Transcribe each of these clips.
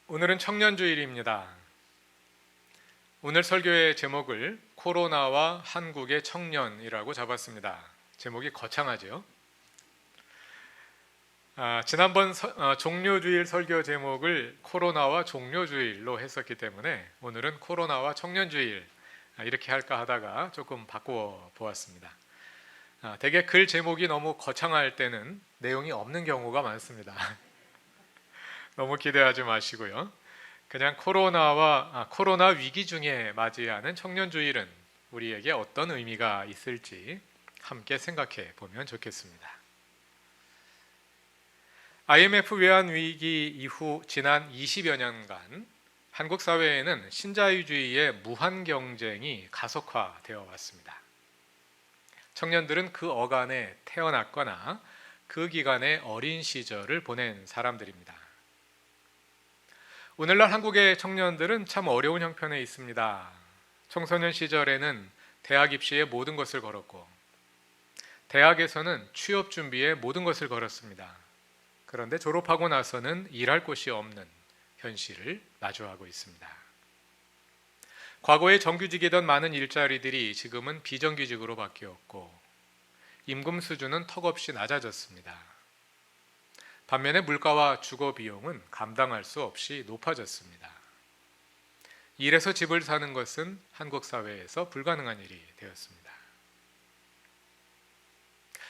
오늘은 청년주일입니다. 오늘 설교의 제목을 코로나와 한국의 청년이라고 잡았습니다. 제목이 거창하죠? 지난번 종료주일 설교 제목을 코로나와 종료주일로 했었기 때문에 오늘은 코로나와 청년주일 이렇게 할까 하다가 조금 바꾸어 보았습니다. 대개 글 제목이 너무 거창할 때는 내용이 없는 경우가 많습니다. 너무 기대하지 마시고요. 그냥 코로나 위기 중에 맞이하는 청년주일은 우리에게 어떤 의미가 있을지 함께 생각해 보면 좋겠습니다. IMF 외환 위기 이후 지난 20여 년간 한국 사회에는 신자유주의의 무한 경쟁이 가속화되어 왔습니다. 청년들은 그 어간에 태어났거나 그 기간에 어린 시절을 보낸 사람들입니다. 오늘날 한국의 청년들은 참 어려운 형편에 있습니다. 청소년 시절에는 대학 입시에 모든 것을 걸었고 대학에서는 취업 준비에 모든 것을 걸었습니다. 그런데 졸업하고 나서는 일할 곳이 없는 현실을 마주하고 있습니다. 과거에 정규직이던 많은 일자리들이 지금은 비정규직으로 바뀌었고 임금 수준은 턱없이 낮아졌습니다. 반면에 물가와 주거 비용은 감당할 수 없이 높아졌습니다. 일해서 집을 사는 것은 한국 사회에서 불가능한 일이 되었습니다.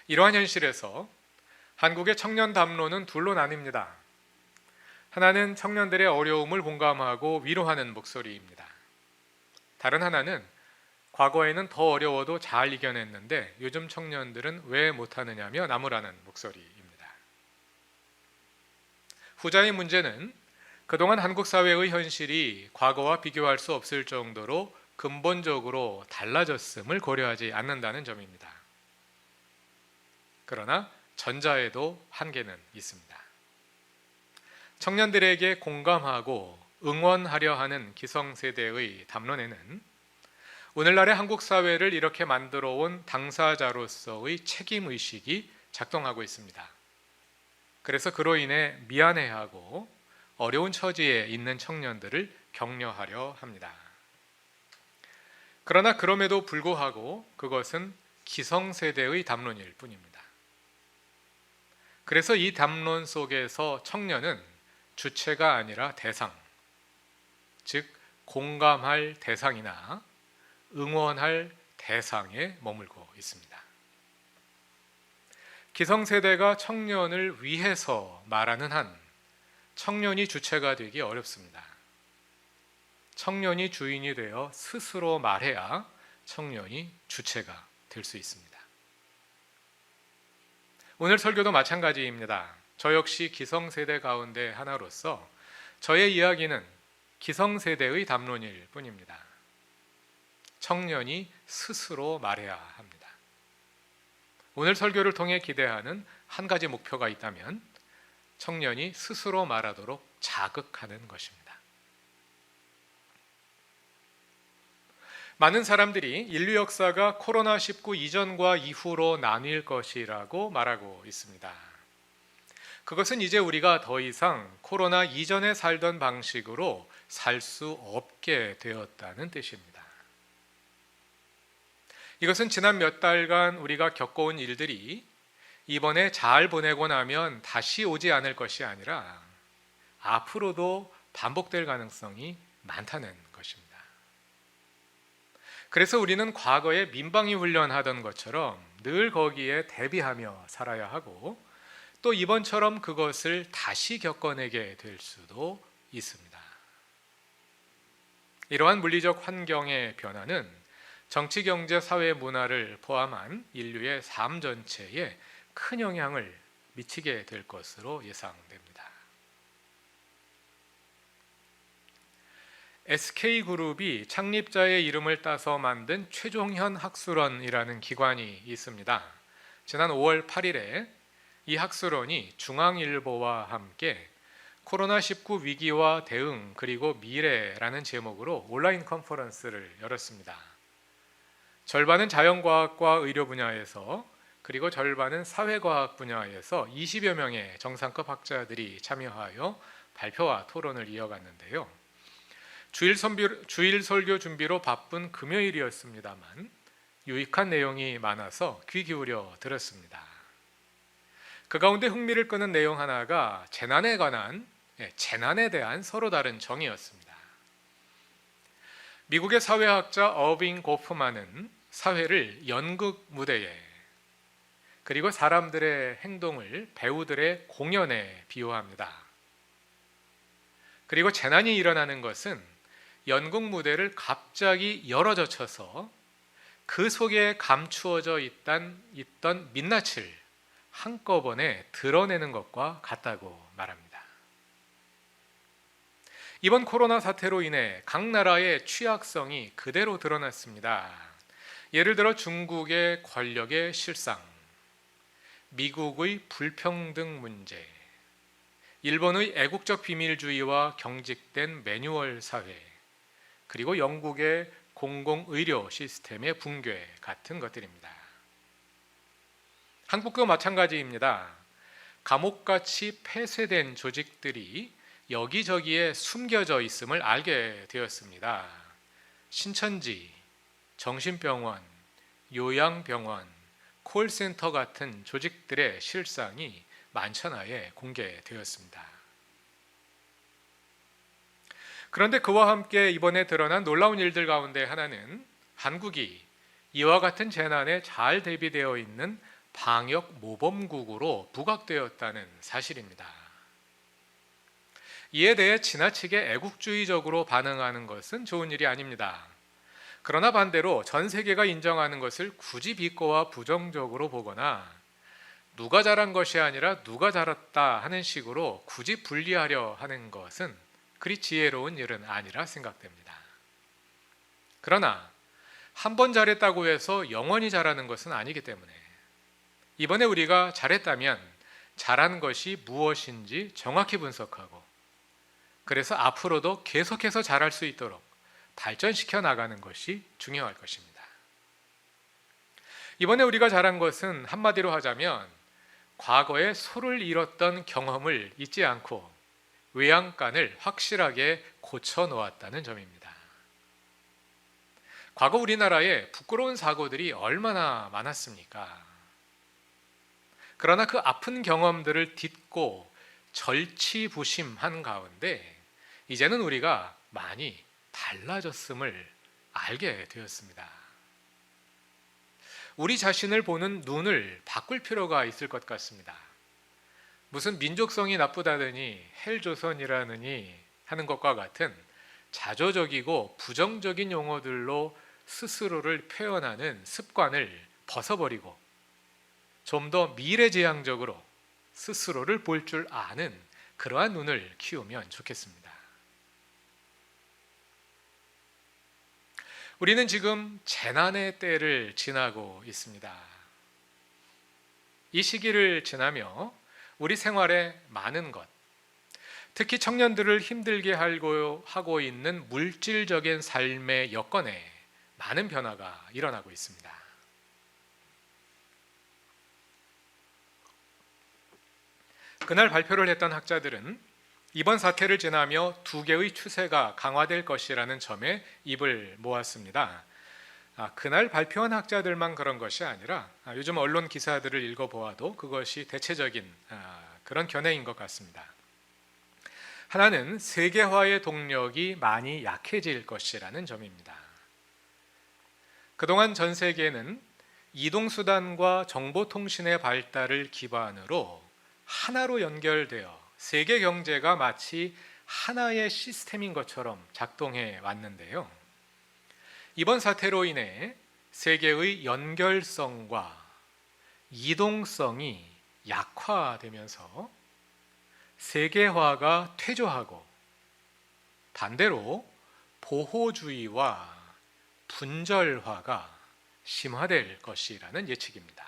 이러한 현실에서 한국의 청년 담론은 둘로 나뉩니다. 하나는 청년들의 어려움을 공감하고 위로하는 목소리입니다. 다른 하나는 과거에는 더 어려워도 잘 이겨냈는데 요즘 청년들은 왜 못하느냐며 나무라는 목소리입니다. 후자의 문제는 그동안 한국 사회의 현실이 과거와 비교할 수 없을 정도로 근본적으로 달라졌음을 고려하지 않는다는 점입니다. 그러나 전자에도 한계는 있습니다. 청년들에게 공감하고 응원하려 하는 기성세대의 담론에는 오늘날의 한국 사회를 이렇게 만들어 온 당사자로서의 책임의식이 작동하고 있습니다. 그래서 그로 인해 미안해하고 어려운 처지에 있는 청년들을 격려하려 합니다. 그러나 그럼에도 불구하고 그것은 기성세대의 담론일 뿐입니다. 그래서 이 담론 속에서 청년은 주체가 아니라 대상, 즉 공감할 대상이나 응원할 대상에 머물고 있습니다. 기성세대가 청년을 위해서 말하는 한 청년이 주체가 되기 어렵습니다. 청년이 주인이 되어 스스로 말해야 청년이 주체가 될 수 있습니다. 오늘 설교도 마찬가지입니다. 저 역시 기성세대 가운데 하나로서 저의 이야기는 기성세대의 담론일 뿐입니다. 청년이 스스로 말해야 합니다. 오늘 설교를 통해 기대하는 한 가지 목표가 있다면 청년이 스스로 말하도록 자극하는 것입니다. 많은 사람들이 인류 역사가 코로나19 이전과 이후로 나뉠 것이라고 말하고 있습니다. 그것은 이제 우리가 더 이상 코로나 이전에 살던 방식으로 살 수 없게 되었다는 뜻입니다. 이것은 지난 몇 달간 우리가 겪어온 일들이 이번에 잘 보내고 나면 다시 오지 않을 것이 아니라 앞으로도 반복될 가능성이 많다는 것입니다. 그래서 우리는 과거에 민방위 훈련하던 것처럼 늘 거기에 대비하며 살아야 하고 또 이번처럼 그것을 다시 겪어내게 될 수도 있습니다. 이러한 물리적 환경의 변화는 정치, 경제, 사회, 문화를 포함한 인류의 삶 전체에 큰 영향을 미치게 될 것으로 예상됩니다. SK그룹이 창립자의 이름을 따서 만든 최종현 학술원이라는 기관이 있습니다. 지난 5월 8일에 이 학술원이 중앙일보와 함께 코로나19 위기와 대응 그리고 미래라는 제목으로 온라인 컨퍼런스를 열었습니다. 절반은 자연과학과 의료 분야에서 그리고 절반은 사회과학 분야에서 20여 명의 정상급 학자들이 참여하여 발표와 토론을 이어갔는데요. 주일 설교 준비로 바쁜 금요일이었습니다만 유익한 내용이 많아서 귀 기울여 들었습니다. 그 가운데 흥미를 끄는 내용 하나가 재난에 대한 서로 다른 정의였습니다. 미국의 사회학자 어빙 고프만은 사회를 연극 무대에, 그리고 사람들의 행동을 배우들의 공연에 비유합니다. 그리고 재난이 일어나는 것은 연극 무대를 갑자기 열어젖혀서 그 속에 감추어져 있던 민낯을 한꺼번에 드러내는 것과 같다고 말합니다. 이번 코로나 사태로 인해 각 나라의 취약성이 그대로 드러났습니다. 예를 들어 중국의 권력의 실상, 미국의 불평등 문제, 일본의 애국적 비밀주의와 경직된 매뉴얼 사회, 그리고 영국의 공공의료 시스템의 붕괴 같은 것들입니다. 한국도 마찬가지입니다. 감옥같이 폐쇄된 조직들이 여기저기에 숨겨져 있음을 알게 되었습니다. 신천지, 정신병원, 요양병원, 콜센터 같은 조직들의 실상이 만천하에 공개되었습니다. 그런데 그와 함께 이번에 드러난 놀라운 일들 가운데 하나는 한국이 이와 같은 재난에 잘 대비되어 있는 방역 모범국으로 부각되었다는 사실입니다. 이에 대해 지나치게 애국주의적으로 반응하는 것은 좋은 일이 아닙니다. 그러나 반대로 전 세계가 인정하는 것을 굳이 비꼬아 부정적으로 보거나 누가 잘한 것이 아니라 누가 잘했다 하는 식으로 굳이 분리하려 하는 것은 그리 지혜로운 일은 아니라 생각됩니다. 그러나 한 번 잘했다고 해서 영원히 잘하는 것은 아니기 때문에 이번에 우리가 잘했다면 잘한 것이 무엇인지 정확히 분석하고, 그래서 앞으로도 계속해서 잘할 수 있도록 발전시켜 나가는 것이 중요할 것입니다. 이번에 우리가 잘한 것은 한마디로 하자면 과거에 소를 잃었던 경험을 잊지 않고 외양간을 확실하게 고쳐 놓았다는 점입니다. 과거 우리나라에 부끄러운 사고들이 얼마나 많았습니까? 그러나 그 아픈 경험들을 딛고 절치부심한 가운데 이제는 우리가 많이 달라졌음을 알게 되었습니다. 우리 자신을 보는 눈을 바꿀 필요가 있을 것 같습니다. 무슨 민족성이 나쁘다더니 헬조선이라느니 하는 것과 같은 자조적이고 부정적인 용어들로 스스로를 표현하는 습관을 벗어버리고 좀 더 미래지향적으로 스스로를 볼 줄 아는 그러한 눈을 키우면 좋겠습니다. 우리는 지금 재난의 때를 지나고 있습니다. 이 시기를 지나며 우리 생활에 많은 것, 특히 청년들을 힘들게 하고 있는 물질적인 삶의 여건에 많은 변화가 일어나고 있습니다. 그날 발표를 했던 학자들은 이번 사태를 지나며 두 개의 추세가 강화될 것이라는 점에 입을 모았습니다. 그날 발표한 학자들만 그런 것이 아니라 요즘 언론 기사들을 읽어보아도 그것이 대체적인 그런 견해인 것 같습니다. 하나는 세계화의 동력이 많이 약해질 것이라는 점입니다. 그동안 전 세계는 이동수단과 정보통신의 발달을 기반으로 하나로 연결되어 세계 경제가 마치 하나의 시스템인 것처럼 작동해 왔는데요. 이번 사태로 인해 세계의 연결성과 이동성이 약화되면서 세계화가 퇴조하고 반대로 보호주의와 분절화가 심화될 것이라는 예측입니다.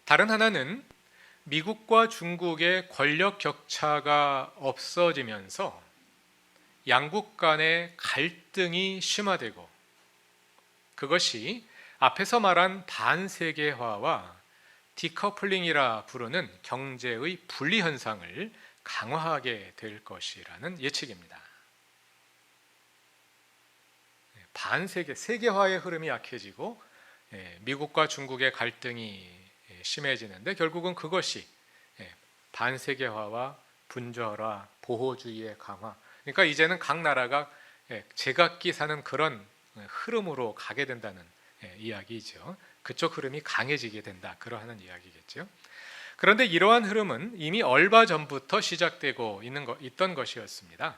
다른 하나는 미국과 중국의 권력 격차가 없어지면서 양국 간의 갈등이 심화되고 그것이 앞에서 말한 반세계화와 디커플링이라 부르는 경제의 분리 현상을 강화하게 될 것이라는 예측입니다. 반세계, 세계화의 흐름이 약해지고 미국과 중국의 갈등이 심해지는데 결국은 그것이 반세계화와 분절화, 보호주의의 강화, 그러니까 이제는 각 나라가 제각기 사는 그런 흐름으로 가게 된다는 이야기죠. 그쪽 흐름이 강해지게 된다, 그러한 이야기겠죠. 그런데 이러한 흐름은 이미 얼마 전부터 시작되고 있던 것이었습니다.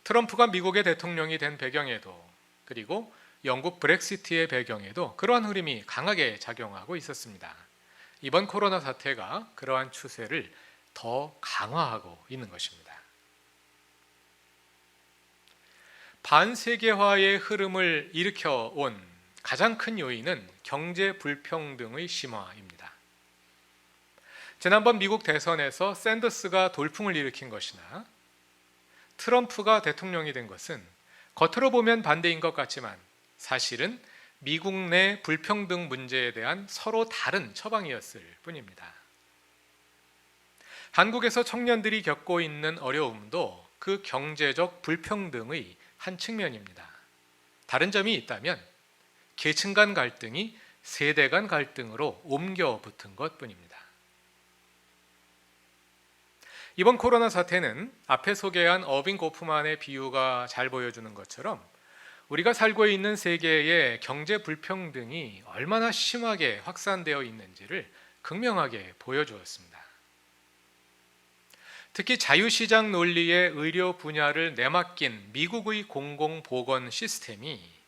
트럼프가 미국의 대통령이 된 배경에도, 그리고 영국 브렉시트의 배경에도 그러한 흐름이 강하게 작용하고 있었습니다. 이번 코로나 사태가 그러한 추세를 더 강화하고 있는 것입니다. 반세계화의 흐름을 일으켜온 가장 큰 요인은 경제 불평등의 심화입니다. 지난번 미국 대선에서 샌더스가 돌풍을 일으킨 것이나 트럼프가 대통령이 된 것은 겉으로 보면 반대인 것 같지만 사실은 미국 내 불평등 문제에 대한 서로 다른 처방이었을 뿐입니다. 한국에서 청년들이 겪고 있는 어려움도 그 경제적 불평등의 한 측면입니다. 다른 점이 있다면 계층 간 갈등이 세대 간 갈등으로 옮겨 붙은 것뿐입니다. 이번 코로나 사태는 앞에 소개한 어빙 고프만의 비유가 잘 보여주는 것처럼 우리가 살고 있는 세계의 경제 불평등이 얼마나 심하게 확산되어 있는지를 극명하게 보여주었습니다. 특히 자유시장 논리의 의료 분야를 내맡긴 미국의 공공보건 시스템이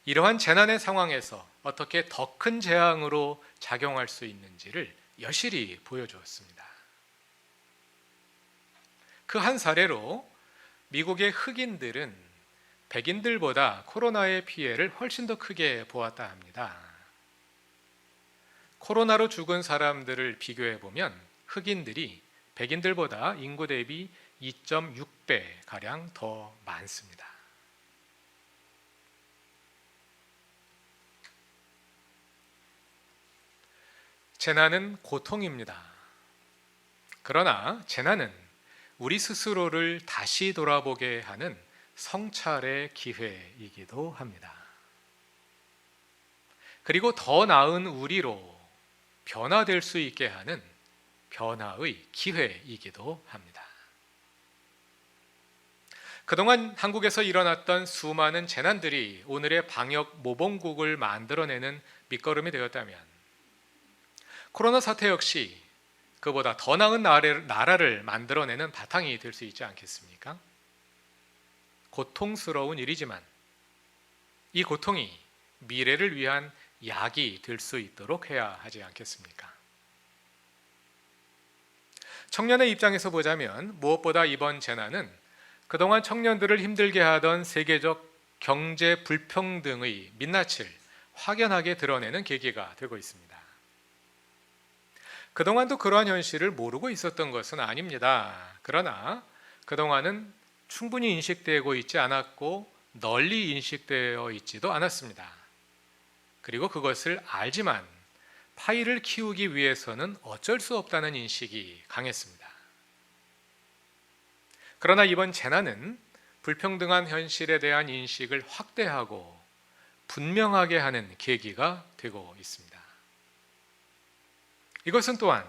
이러한 재난의 상황에서 어떻게 더 큰 재앙으로 작용할 수 있는지를 여실히 보여주었습니다. 그 한 사례로 미국의 흑인들은 백인들보다 코로나의 피해를 훨씬 더 크게 보았다 합니다. 코로나로 죽은 사람들을 비교해 보면 흑인들이 백인들보다 인구 대비 2.6배 가량 더 많습니다. 재난은 고통입니다. 그러나 재난은 우리 스스로를 다시 돌아보게 하는 성찰의 기회이기도 합니다. 그리고 더 나은 우리로 변화될 수 있게 하는 변화의 기회이기도 합니다. 그동안 한국에서 일어났던 수많은 재난들이 오늘의 방역 모범국을 만들어내는 밑거름이 되었다면 코로나 사태 역시 그보다 더 나은 나라를 만들어내는 바탕이 될 수 있지 않겠습니까? 고통스러운 일이지만 이 고통이 미래를 위한 약이 될 수 있도록 해야 하지 않겠습니까? 청년의 입장에서 보자면 무엇보다 이번 재난은 그동안 청년들을 힘들게 하던 세계적 경제 불평등의 민낯을 확연하게 드러내는 계기가 되고 있습니다. 그동안도 그러한 현실을 모르고 있었던 것은 아닙니다. 그러나 그동안은 충분히 인식되고 있지 않았고 널리 인식되어 있지도 않았습니다. 그리고 그것을 알지만 파이를 키우기 위해서는 어쩔 수 없다는 인식이 강했습니다. 그러나 이번 재난은 불평등한 현실에 대한 인식을 확대하고 분명하게 하는 계기가 되고 있습니다. 이것은 또한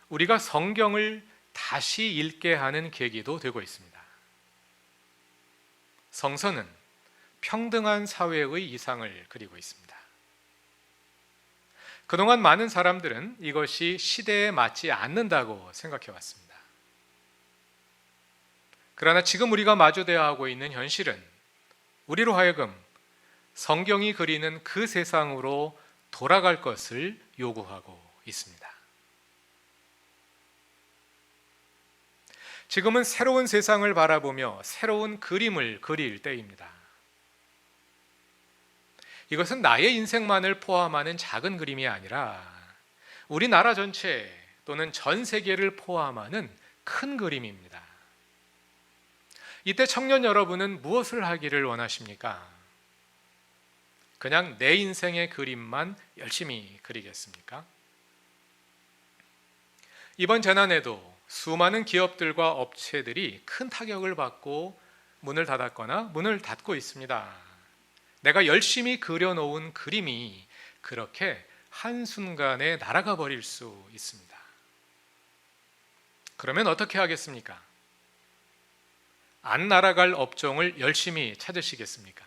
우리가 성경을 다시 읽게 하는 계기도 되고 있습니다. 성서는 평등한 사회의 이상을 그리고 있습니다. 그동안 많은 사람들은 이것이 시대에 맞지 않는다고 생각해 왔습니다. 그러나 지금 우리가 마주대야 하고 있는 현실은 우리로 하여금 성경이 그리는 그 세상으로 돌아갈 것을 요구하고 있습니다. 지금은 새로운 세상을 바라보며 새로운 그림을 그릴 때입니다. 이것은 나의 인생만을 포함하는 작은 그림이 아니라 우리나라 전체 또는 전 세계를 포함하는 큰 그림입니다. 이때 청년 여러분은 무엇을 하기를 원하십니까? 그냥 내 인생의 그림만 열심히 그리겠습니까? 이번 재난에도 수많은 기업들과 업체들이 큰 타격을 받고 문을 닫았거나 문을 닫고 있습니다. 내가 열심히 그려놓은 그림이 그렇게 한순간에 날아가 버릴 수 있습니다. 그러면 어떻게 하겠습니까? 안 날아갈 업종을 열심히 찾으시겠습니까?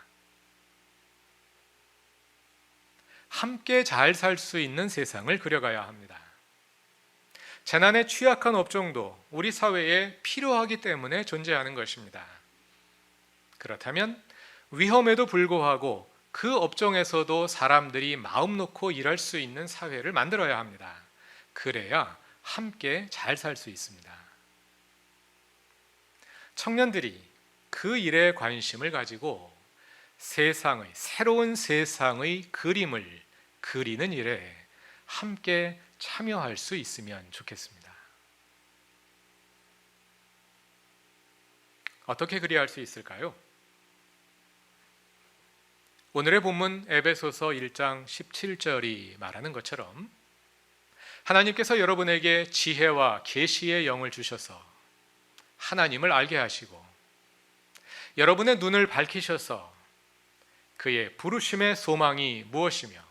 함께 잘 살 수 있는 세상을 그려가야 합니다. 재난에 취약한 업종도 우리 사회에 필요하기 때문에 존재하는 것입니다. 그렇다면 위험에도 불구하고 그 업종에서도 사람들이 마음 놓고 일할 수 있는 사회를 만들어야 합니다. 그래야 함께 잘 살 수 있습니다. 청년들이 그 일에 관심을 가지고 새로운 세상의 그림을 그리는 일에 함께 참여할 수 있으면 좋겠습니다. 어떻게 그리할 수 있을까요? 오늘의 본문 에베소서 1장 17절이 말하는 것처럼 하나님께서 여러분에게 지혜와 계시의 영을 주셔서 하나님을 알게 하시고 여러분의 눈을 밝히셔서 그의 부르심의 소망이 무엇이며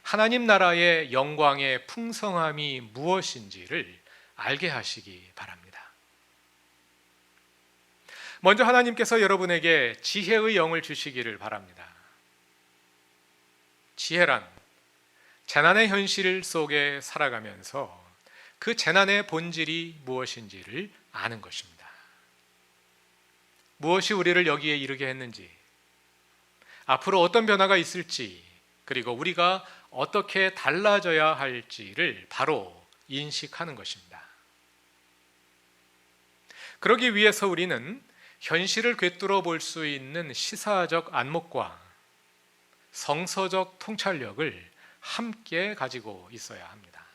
하나님 나라의 영광의 풍성함이 무엇인지를 알게 하시기 바랍니다. 먼저 하나님께서 여러분에게 지혜의 영을 주시기를 바랍니다. 지혜란 재난의 현실 속에 살아가면서 그 재난의 본질이 무엇인지를 아는 것입니다. 무엇이 우리를 여기에 이르게 했는지, 앞으로 어떤 변화가 있을지, 그리고 우리가 어떻게 달라져야 할지를 바로 인식하는 것입니다. 그러기 위해서 우리는 현실을 꿰뚫어 볼 수 있는 시사적 안목과 성서적 통찰력을 함께 가지고 있어야 합니다.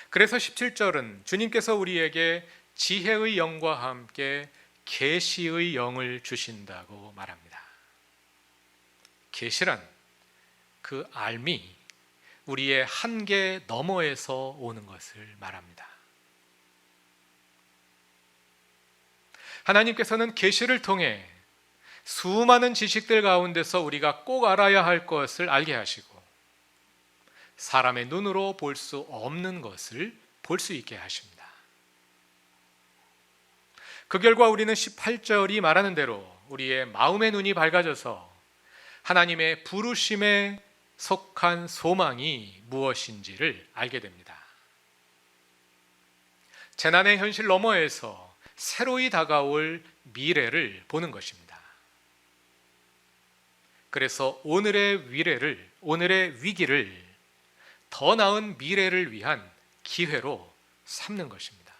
그래서 17절은 주님께서 우리에게 지혜의 영과 함께 계시의 영을 주신다고 말합니다. 계시란 그 알미, 우리의 한계 너머에서 오는 것을 말합니다. 하나님께서는 계시를 통해 수많은 지식들 가운데서 우리가 꼭 알아야 할 것을 알게 하시고 사람의 눈으로 볼 수 없는 것을 볼 수 있게 하십니다. 그 결과 우리는 18절이 말하는 대로 우리의 마음의 눈이 밝아져서 하나님의 부르심에 속한 소망이 무엇인지를 알게 됩니다. 재난의 현실 너머에서 새로이 다가올 미래를 보는 것입니다. 그래서 오늘의 위기를 더 나은 미래를 위한 기회로 삼는 것입니다.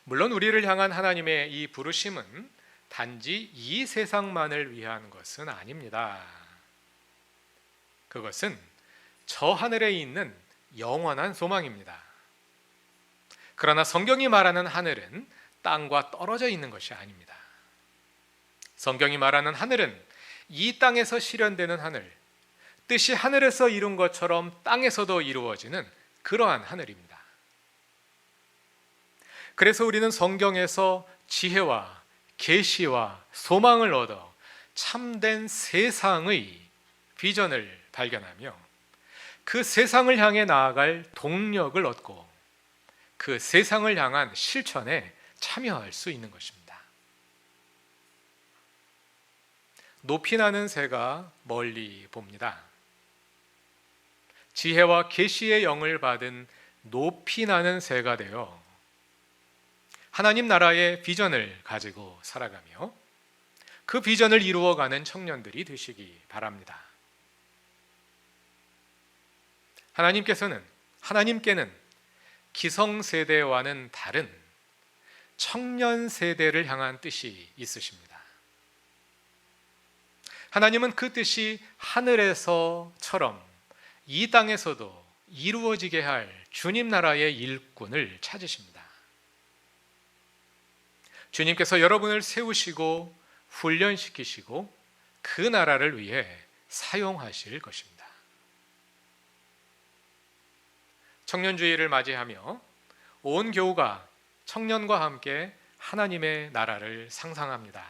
물론 우리를 향한 하나님의 이 부르심은 단지 이 세상만을 위한 것은 아닙니다. 그것은 저 하늘에 있는 영원한 소망입니다. 그러나 성경이 말하는 하늘은 땅과 떨어져 있는 것이 아닙니다. 성경이 말하는 하늘은 이 땅에서 실현되는 하늘, 뜻이 하늘에서 이룬 것처럼 땅에서도 이루어지는 그러한 하늘입니다. 그래서 우리는 성경에서 지혜와 계시와 소망을 얻어 참된 세상의 비전을 발견하며 그 세상을 향해 나아갈 동력을 얻고 그 세상을 향한 실천에 참여할 수 있는 것입니다. 높이 나는 새가 멀리 봅니다. 지혜와 계시의 영을 받은 높이 나는 새가 되어 하나님 나라의 비전을 가지고 살아가며 그 비전을 이루어가는 청년들이 되시기 바랍니다. 하나님께는 기성세대와는 다른 청년 세대를 향한 뜻이 있으십니다. 하나님은 그 뜻이 하늘에서처럼 이 땅에서도 이루어지게 할 주님 나라의 일꾼을 찾으십니다. 주님께서 여러분을 세우시고 훈련시키시고 그 나라를 위해 사용하실 것입니다. 청년주의를 맞이하며 온 교우가 청년과 함께 하나님의 나라를 상상합니다.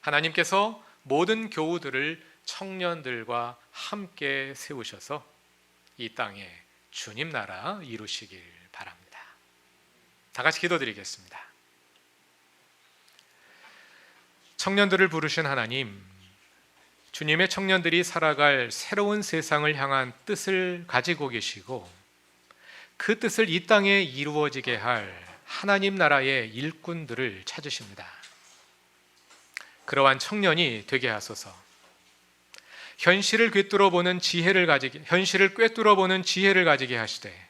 하나님께서 모든 교우들을 청년들과 함께 세우셔서 이 땅에 주님 나라 이루시길 바랍니다. 다 같이 기도드리겠습니다. 청년들을 부르신 하나님, 주님의 청년들이 살아갈 새로운 세상을 향한 뜻을 가지고 계시고 그 뜻을 이 땅에 이루어지게 할 하나님 나라의 일꾼들을 찾으십니다. 그러한 청년이 되게 하소서. 현실을 꿰뚫어보는 지혜를 가지게 하시되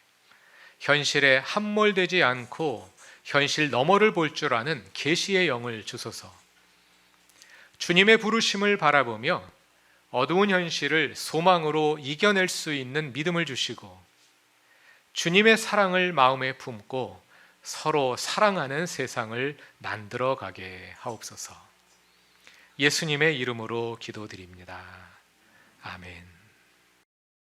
현실에 함몰되지 않고 현실 너머를 볼 줄 아는 계시의 영을 주소서. 주님의 부르심을 바라보며 어두운 현실을 소망으로 이겨낼 수 있는 믿음을 주시고 주님의 사랑을 마음에 품고 서로 사랑하는 세상을 만들어 가게 하옵소서. 예수님의 이름으로 기도드립니다. 아멘.